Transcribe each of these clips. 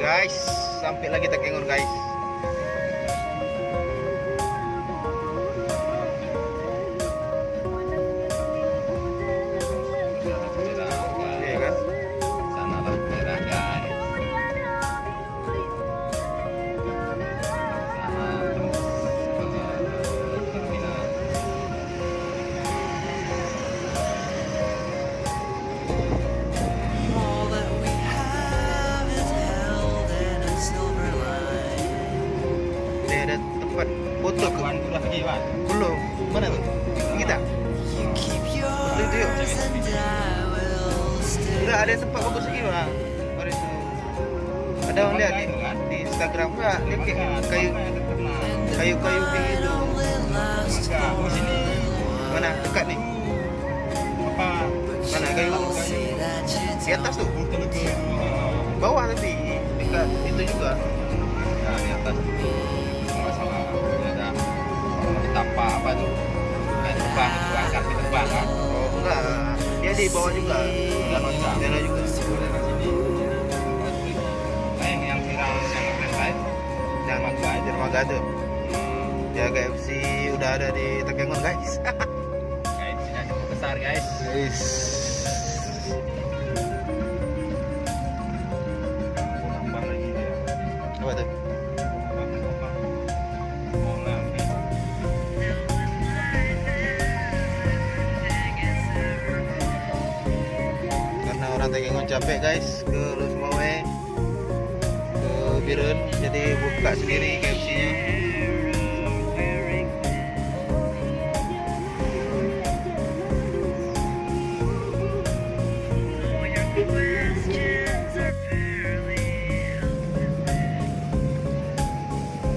Guys, sampai lagi Takengon guys. Iya kan? Sana lah merah guys. Sana tembus ke terminal. All that we have is held in a silver line. Dia ada tempat foto ke Tuan tu lagi Wan. belum? Mana tuh? Kita? You keep Itu yuk. yours and I will stay. Enggak ada tempat bagus lagi bang. Baru itu. Ada orang lihat di Instagram enggak? Lihat kayak kayu kayu kayak gitu. Enggak, di sini Mana? Dekat nih. apa? Mana kayu? See that you Di atas tuh. Lebih Bawah tapi dekat itu juga. ya di atas nggak salah ada tapak apa tuh kayak terbang itu akan terbang kan Oh enggak. Dia di bawah juga. udah loncat Dia juga. dari sini yang viral yang flashlight Yang Dermaga aja. dermaga tuh. Jaga FC udah ada di Takengon guys. guys sudah cukup besar guys. Guys. Nambah lagi ya. Apa tuh? Karena orang Takengon capek guys ke Losmawe ke Biren, jadi buka sendiri KFC-nya.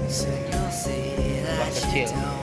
So you'll see that you kecil. don't